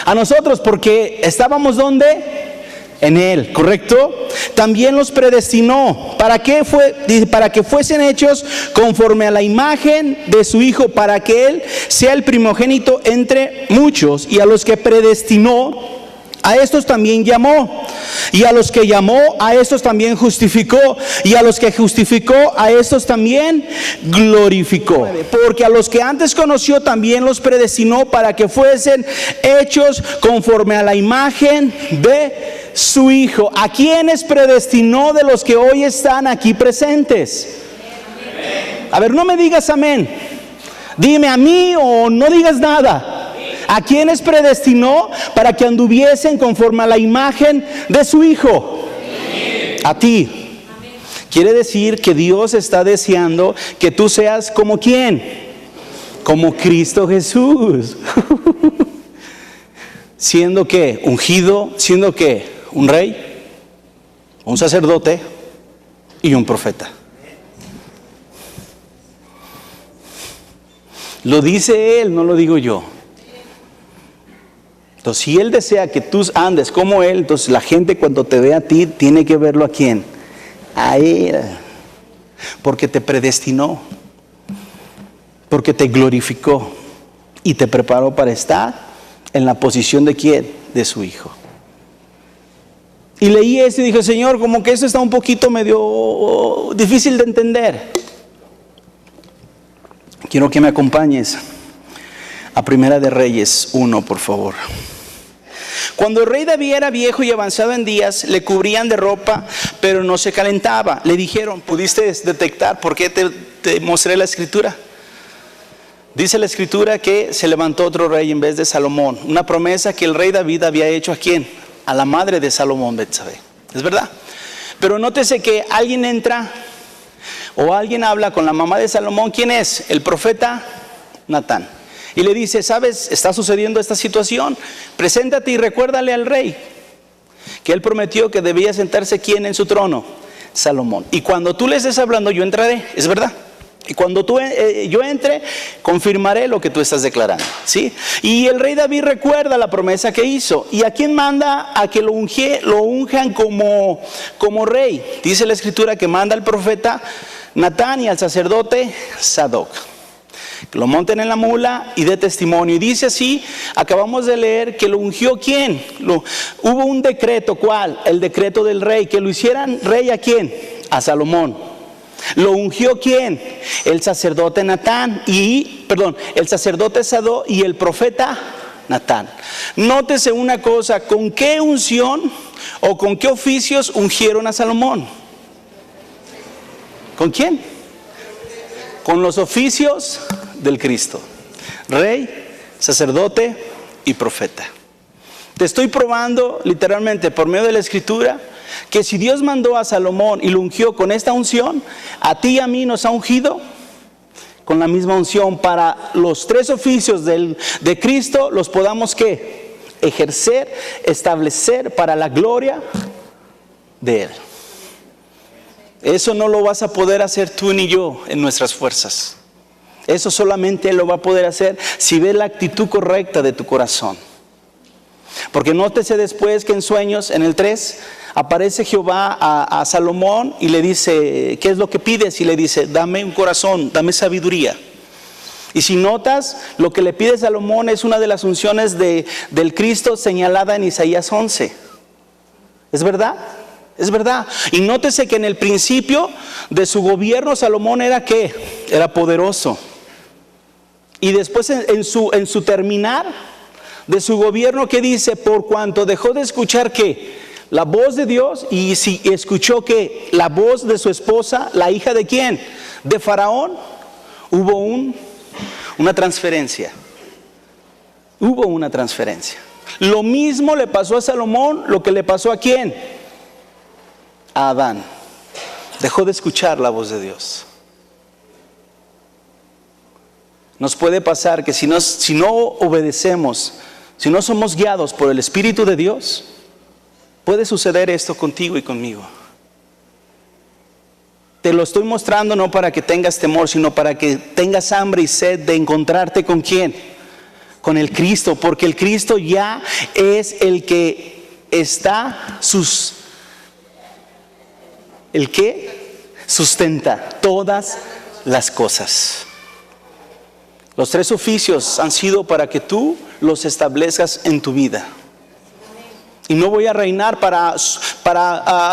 A: A nosotros, porque estábamos ¿dónde? En Él, ¿correcto? también los predestinó. ¿Para qué fue? Dice, para que fuesen hechos conforme a la imagen de su Hijo, para que Él sea el primogénito entre muchos. Y a los que predestinó, a estos también llamó, y a los que llamó, a estos también justificó, y a los que justificó, a estos también glorificó. Porque a los que antes conoció también los predestinó para que fuesen hechos conforme a la imagen de su Hijo. ¿A quiénes predestinó de los que hoy están aquí presentes? A ver, no me digas amén. Dime a mí o no digas nada. ¿A quiénes predestinó para que anduviesen conforme a la imagen de su Hijo? A ti. Quiere decir que Dios está deseando que tú seas como ¿quién? Como Cristo Jesús. Siendo que ungido, siendo que un rey, un sacerdote y un profeta. Lo dice Él, no lo digo yo. Entonces, si Él desea que tú andes como Él, entonces la gente cuando te ve a ti tiene que verlo a ¿quién? A Él. Porque te predestinó, porque te glorificó y te preparó para estar en la posición de ¿quién? De su Hijo. Y leí esto y dije, Señor, como que esto está un poquito medio difícil de entender. Quiero que me acompañes a Primera de Reyes 1, por favor. Cuando el rey David era viejo y avanzado en días, le cubrían de ropa, pero no se calentaba. Le dijeron, ¿pudiste detectar por qué te mostré la escritura? Dice la escritura que se levantó otro rey en vez de Salomón. Una promesa que el rey David había hecho ¿a quién? A la madre de Salomón, Betsabé. ¿Es verdad? Pero nótese que alguien entra o alguien habla con la mamá de Salomón. ¿Quién es? El profeta Natán. Y le dice, ¿sabes? Está sucediendo esta situación. Preséntate y recuérdale al rey que él prometió que debía sentarse ¿quién en su trono? Salomón. Y cuando tú le estés hablando, yo entraré. ¿Es verdad? Y cuando yo entre, confirmaré lo que tú estás declarando, ¿sí? Y el rey David recuerda la promesa que hizo. ¿Y a quién manda a que lo unjan como rey? Dice la escritura que manda al profeta Natán y al sacerdote Sadoc. Que lo monten en la mula y dé testimonio. Y dice así, acabamos de leer que lo ungió ¿quién? Hubo un decreto, ¿cuál? El decreto del rey, que lo hicieran rey ¿a quién? A Salomón. ¿Lo ungió quién? El sacerdote Natán el sacerdote Sadoc y el profeta Natán. Nótese una cosa, ¿con qué unción o con qué oficios ungieron a Salomón? ¿Con quién? Con los oficios del Cristo. Rey, sacerdote y profeta. Te estoy probando literalmente por medio de la escritura que si Dios mandó a Salomón y lo ungió con esta unción, a ti y a mí nos ha ungido con la misma unción para los tres oficios de Cristo los podamos ¿qué? Ejercer, establecer para la gloria de Él. Eso no lo vas a poder hacer tú ni yo en nuestras fuerzas. Eso solamente Él lo va a poder hacer si ve la actitud correcta de tu corazón. Porque nótese después que en sueños, en el 3, aparece Jehová a Salomón y le dice, ¿qué es lo que pides? Y le dice, dame un corazón, dame sabiduría. Y si notas, lo que le pide Salomón es una de las unciones del Cristo señalada en Isaías 11. ¿Es verdad? Es verdad. Y nótese que en el principio de su gobierno Salomón era ¿qué? Era poderoso. Y después en su terminar de su gobierno, ¿qué dice? Por cuanto dejó de escuchar ¿qué? La voz de Dios, y si escuchó ¿qué? La voz de su esposa, la hija de ¿quién? De Faraón. Hubo una transferencia. Hubo una transferencia. Lo mismo le pasó a Salomón, lo que le pasó ¿a quién? A Adán. Dejó de escuchar la voz de Dios. Nos puede pasar que si no obedecemos, si no somos guiados por el Espíritu de Dios, puede suceder esto contigo y conmigo. Te lo estoy mostrando no para que tengas temor, sino para que tengas hambre y sed de encontrarte con ¿quién? Con el Cristo, porque el Cristo ya es el que está el que sustenta todas las cosas. Los 3 oficios han sido para que tú los establezcas en tu vida. Y no voy a reinar para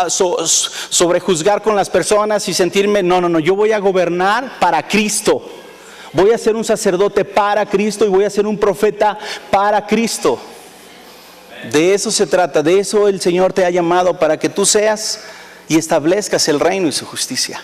A: sobrejuzgar con las personas y sentirme, no, yo voy a gobernar para Cristo. Voy a ser un sacerdote para Cristo y voy a ser un profeta para Cristo. De eso se trata, de eso el Señor te ha llamado, para que tú seas y establezcas el reino y su justicia.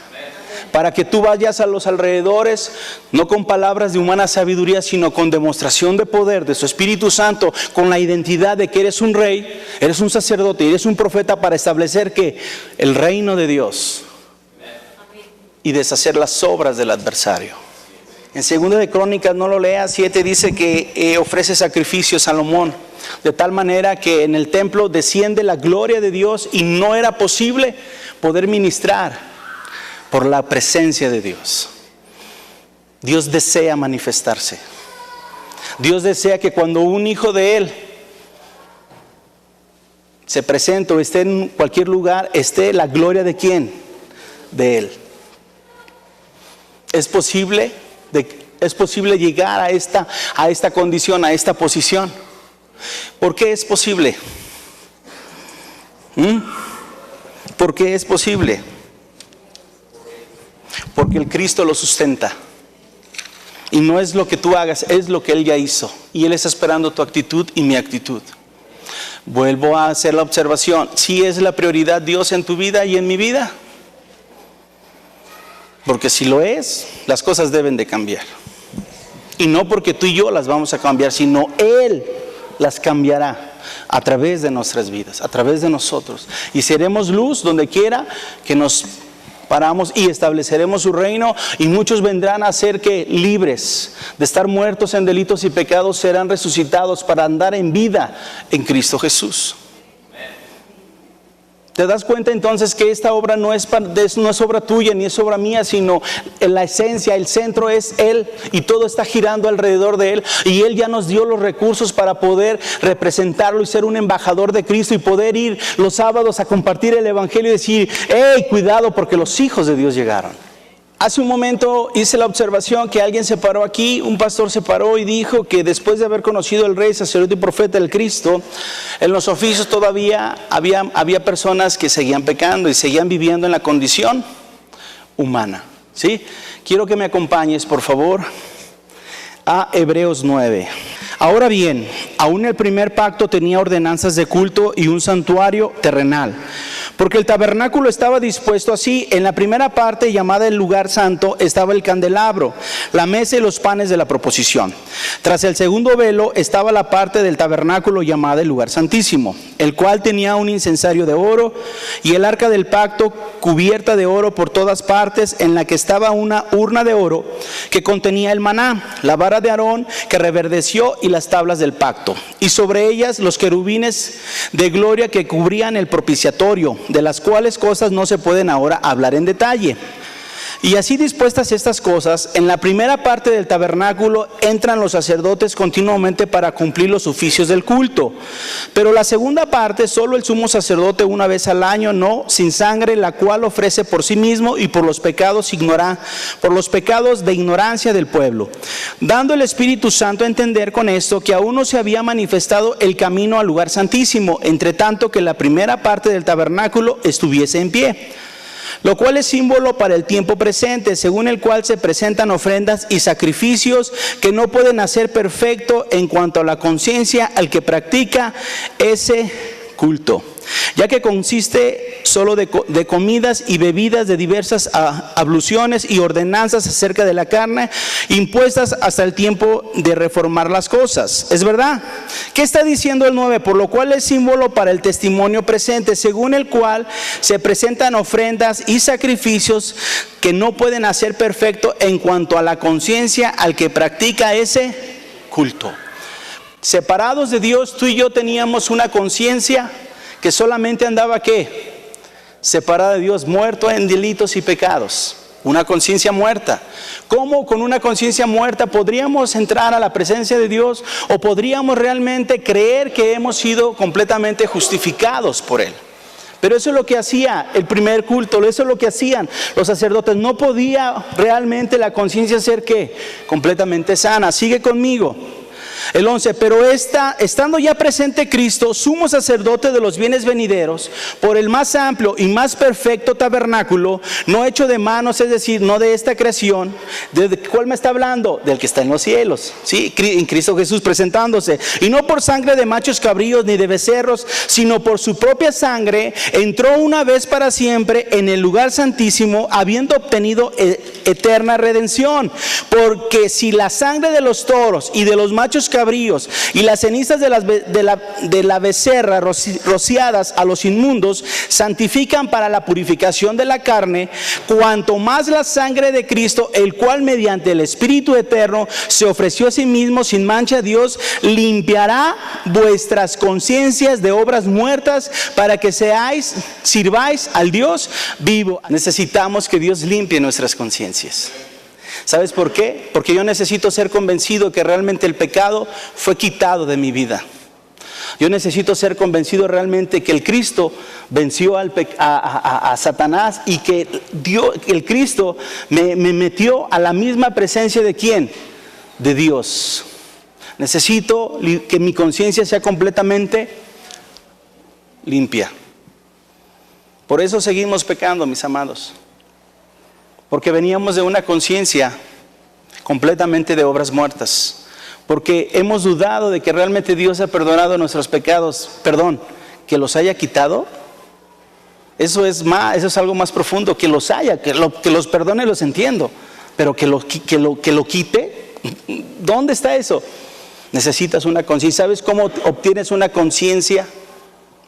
A: Para que tú vayas a los alrededores, no con palabras de humana sabiduría, sino con demostración de poder de su Espíritu Santo, con la identidad de que eres un rey, eres un sacerdote y eres un profeta, para establecer que el reino de Dios y deshacer las obras del adversario. En 2 de Crónicas, no lo leas, 7 dice que ofrece sacrificio Salomón, de tal manera que en el templo desciende la gloria de Dios y no era posible poder ministrar por la presencia de Dios. Dios desea manifestarse. Dios desea que cuando un hijo de Él se presente o esté en cualquier lugar, esté la gloria de ¿quién? De Él. Es posible llegar a esta condición, a esta posición. ¿Por qué es posible? ¿Por qué es posible? Porque el Cristo lo sustenta. Y no es lo que tú hagas, es lo que Él ya hizo. Y Él está esperando tu actitud y mi actitud. Vuelvo a hacer la observación. ¿Sí es la prioridad Dios en tu vida y en mi vida? Porque si lo es, las cosas deben de cambiar. Y no porque tú y yo las vamos a cambiar, sino Él las cambiará a través de nuestras vidas, a través de nosotros. Y seremos luz donde quiera que nos paramos, y estableceremos su reino, y muchos vendrán a ser que libres de estar muertos en delitos y pecados, serán resucitados para andar en vida en Cristo Jesús. ¿Te das cuenta entonces que esta obra no es obra tuya ni es obra mía, sino en la esencia, el centro es Él y todo está girando alrededor de Él? Y Él ya nos dio los recursos para poder representarlo y ser un embajador de Cristo y poder ir los sábados a compartir el Evangelio y decir, ¡hey, cuidado porque los hijos de Dios llegaron! Hace un momento hice la observación que alguien se paró aquí, un pastor se paró y dijo que después de haber conocido al Rey, sacerdote y profeta del Cristo, en los oficios todavía había personas que seguían pecando y seguían viviendo en la condición humana. ¿Sí? Quiero que me acompañes, por favor, a Hebreos 9. Ahora bien, aún el primer pacto tenía ordenanzas de culto y un santuario terrenal, porque el tabernáculo estaba dispuesto así. En la primera parte, llamada el lugar santo, estaba el candelabro, la mesa y los panes de la proposición. Tras el segundo velo estaba la parte del tabernáculo llamada el lugar santísimo, el cual tenía un incensario de oro, y el arca del pacto cubierta de oro por todas partes, en la que estaba una urna de oro que contenía el maná, la vara de Aarón que reverdeció y las tablas del pacto, y sobre ellas los querubines de gloria que cubrían el propiciatorio, de las cuales cosas no se pueden ahora hablar en detalle. Y así dispuestas estas cosas, en la primera parte del tabernáculo entran los sacerdotes continuamente para cumplir los oficios del culto. Pero la segunda parte, solo el sumo sacerdote una vez al año, no sin sangre, la cual ofrece por sí mismo y por los pecados de ignorancia del pueblo, dando el Espíritu Santo a entender con esto que aún no se había manifestado el camino al lugar santísimo, entre tanto que la primera parte del tabernáculo estuviese en pie, lo cual es símbolo para el tiempo presente, según el cual se presentan ofrendas y sacrificios que no pueden hacer perfecto en cuanto a la conciencia al que practica ese culto, ya que consiste solo de comidas y bebidas de diversas abluciones y ordenanzas acerca de la carne, impuestas hasta el tiempo de reformar las cosas. ¿Es verdad? ¿Qué está diciendo el 9? Por lo cual es símbolo para el testimonio presente, según el cual se presentan ofrendas y sacrificios que no pueden hacer perfecto en cuanto a la conciencia al que practica ese culto. Separados de Dios, tú y yo teníamos una conciencia que solamente andaba ¿qué? Separada de Dios, muerto en delitos y pecados. Una conciencia muerta. ¿Cómo con una conciencia muerta podríamos entrar a la presencia de Dios o podríamos realmente creer que hemos sido completamente justificados por Él? Pero eso es lo que hacía el primer culto, eso es lo que hacían los sacerdotes. No podía realmente la conciencia ser ¿qué? Completamente sana. Sigue conmigo. El 11, pero estando ya presente Cristo, sumo sacerdote de los bienes venideros, por el más amplio y más perfecto tabernáculo, no hecho de manos, es decir, no de esta creación. ¿De cuál me está hablando? Del que está en los cielos, ¿sí? En Cristo Jesús presentándose. Y no por sangre de machos cabríos ni de becerros, sino por su propia sangre, entró una vez para siempre en el lugar santísimo, habiendo obtenido eterna redención. Porque si la sangre de los toros y de los machos cabríos y las cenizas de la becerra rociadas a los inmundos santifican para la purificación de la carne, cuanto más la sangre de Cristo, el cual mediante el Espíritu eterno se ofreció a sí mismo sin mancha a Dios, limpiará vuestras conciencias de obras muertas para que sirváis al Dios vivo. Necesitamos que Dios limpie nuestras conciencias. ¿Sabes por qué? Porque yo necesito ser convencido que realmente el pecado fue quitado de mi vida. Yo necesito ser convencido realmente que el Cristo venció a Satanás y que el Cristo me metió a la misma presencia de ¿quién? De Dios. Necesito que mi conciencia sea completamente limpia. Por eso seguimos pecando, mis amados. Porque veníamos de una conciencia completamente de obras muertas. Porque hemos dudado de que realmente Dios ha perdonado nuestros pecados. Perdón, que los haya quitado. Eso es algo más profundo. Que los haya, que los perdone, los entiendo. Pero que lo quite. ¿Dónde está eso? Necesitas una conciencia. ¿Sabes cómo obtienes una conciencia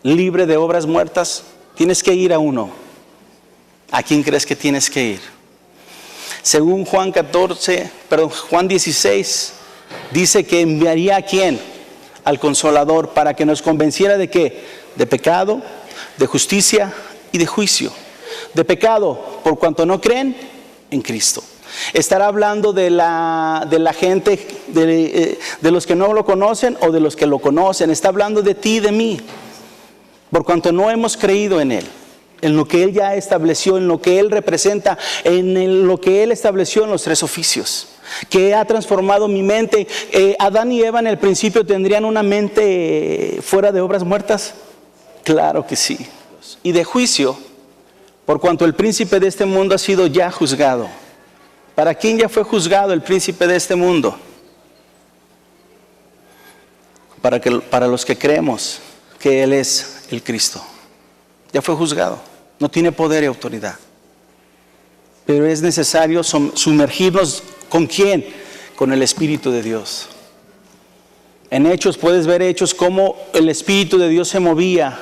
A: libre de obras muertas? Tienes que ir a uno. ¿A quién crees que tienes que ir? Según Juan 16, dice que enviaría ¿a quién? Al Consolador, para que nos convenciera ¿de qué? De pecado, de justicia y de juicio. De pecado, por cuanto no creen en Cristo. Estará hablando de la gente, de los que no lo conocen o de los que lo conocen. Está hablando de ti y de mí, por cuanto no hemos creído en Él. En lo que Él ya estableció, en lo que Él representa, lo que Él estableció en los 3 oficios, que ha transformado mi mente. Adán y Eva en el principio tendrían una mente fuera de obras muertas. Claro que sí. Y de juicio, por cuanto el príncipe de este mundo ha sido ya juzgado. ¿Para quién ya fue juzgado el príncipe de este mundo? Para los que creemos que Él es el Cristo. Ya fue juzgado. No tiene poder y autoridad. Pero es necesario sumergirnos ¿con quién? Con el Espíritu de Dios. En Hechos puedes ver Hechos cómo el Espíritu de Dios se movía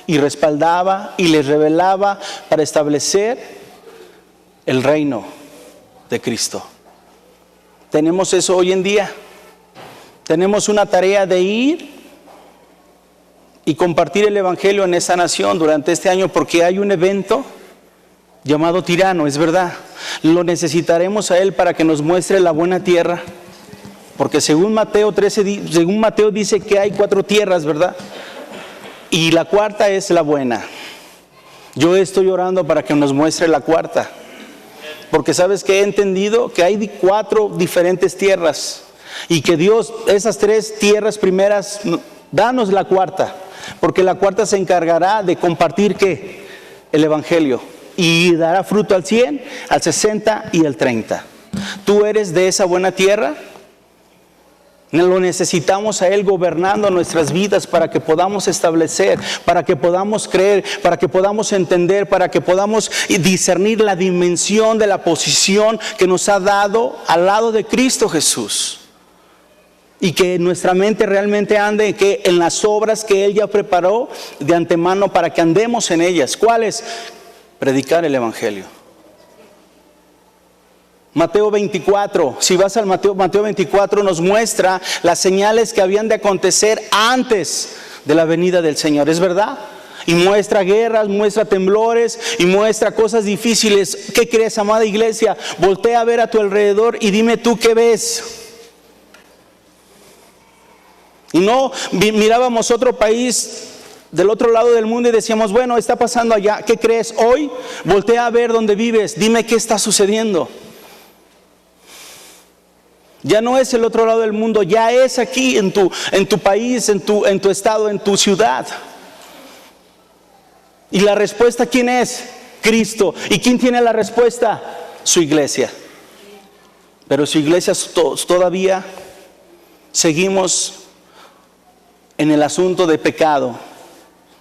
A: y respaldaba y les revelaba para establecer el reino de Cristo. Tenemos eso hoy en día. Tenemos una tarea de ir y compartir el Evangelio en esta nación durante este año, porque hay un evento llamado Tirano, es verdad. Lo necesitaremos a Él para que nos muestre la buena tierra, porque según Mateo dice que hay 4 tierras, ¿verdad? Y la cuarta es la buena. Yo estoy orando para que nos muestre la cuarta, porque sabes que he entendido que hay 4 diferentes tierras y que Dios, esas 3 tierras primeras, danos la cuarta. Porque la cuarta se encargará de compartir ¿qué? El Evangelio. Y dará fruto al 100, al 60 y al 30. ¿Tú eres de esa buena tierra? Lo necesitamos a Él gobernando nuestras vidas para que podamos establecer, para que podamos creer, para que podamos entender, para que podamos discernir la dimensión de la posición que nos ha dado al lado de Cristo Jesús. Y que nuestra mente realmente ande en las obras que Él ya preparó de antemano para que andemos en ellas. ¿Cuáles? Predicar el Evangelio. Mateo 24, si vas al Mateo 24 nos muestra las señales que habían de acontecer antes de la venida del Señor, ¿es verdad? Y muestra guerras, muestra temblores y muestra cosas difíciles. ¿Qué crees, amada iglesia? Voltea a ver a tu alrededor y dime tú qué ves. Y no mirábamos otro país del otro lado del mundo y decíamos, bueno, está pasando allá, ¿qué crees? Hoy voltea a ver dónde vives, dime qué está sucediendo. Ya no es el otro lado del mundo, ya es aquí en tu país, en tu estado, en tu ciudad. Y la respuesta, ¿quién es? Cristo. ¿Y quién tiene la respuesta? Su iglesia. Pero su iglesia todavía seguimos en el asunto de pecado.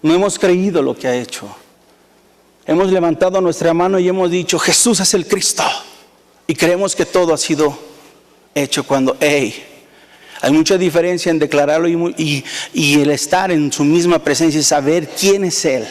A: No hemos creído lo que ha hecho. Hemos levantado nuestra mano y hemos dicho, Jesús es el Cristo. Y creemos que todo ha sido hecho cuando, hay mucha diferencia en declararlo y el estar en su misma presencia y saber quién es Él.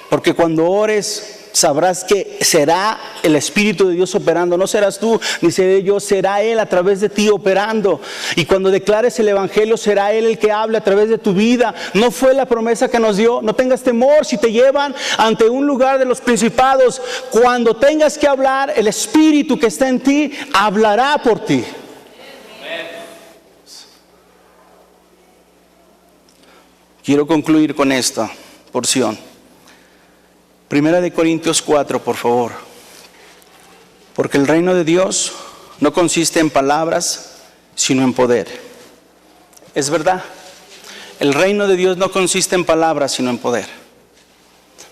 A: Porque cuando ores, sabrás que será el Espíritu de Dios operando, no serás tú, ni seré yo, será Él a través de ti operando. Y cuando declares el Evangelio, será Él el que hable a través de tu vida. No fue la promesa que nos dio. No tengas temor si te llevan ante un lugar de los principados. Cuando tengas que hablar, el Espíritu que está en ti hablará por ti. Quiero concluir con esta porción. Primera de Corintios 4, por favor. Porque el reino de Dios no consiste en palabras, sino en poder. Es verdad. El reino de Dios no consiste en palabras, sino en poder.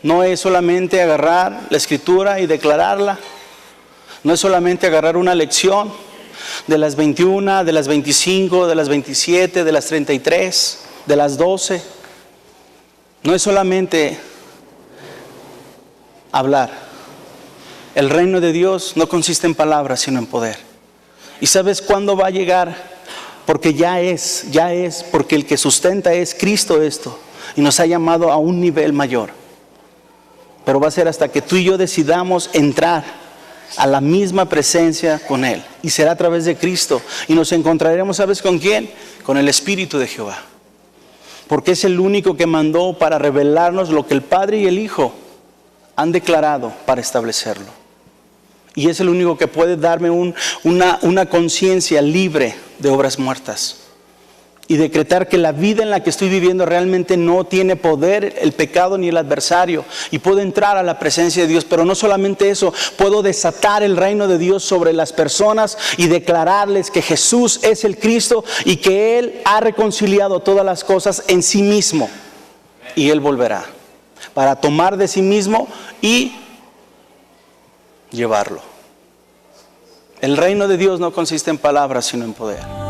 A: No es solamente agarrar la escritura y declararla. No es solamente agarrar una lección de las 21, de las 25, de las 27, de las 33, de las 12. No es solamente hablar. El reino de Dios no consiste en palabras, sino en poder. ¿Y sabes cuándo va a llegar? Porque ya es, porque el que sustenta es Cristo esto, y nos ha llamado a un nivel mayor. Pero va a ser hasta que tú y yo decidamos entrar a la misma presencia con Él, y será a través de Cristo, y nos encontraremos, ¿sabes con quién? Con el Espíritu de Jehová, porque es el único que mandó para revelarnos lo que el Padre y el Hijo han declarado para establecerlo. Y es el único que puede darme una conciencia libre de obras muertas. Y decretar que la vida en la que estoy viviendo realmente no tiene poder el pecado ni el adversario. Y puedo entrar a la presencia de Dios. Pero no solamente eso, puedo desatar el reino de Dios sobre las personas y declararles que Jesús es el Cristo y que Él ha reconciliado todas las cosas en sí mismo. Y Él volverá para tomar de sí mismo y llevarlo. El reino de Dios no consiste en palabras, sino en poder.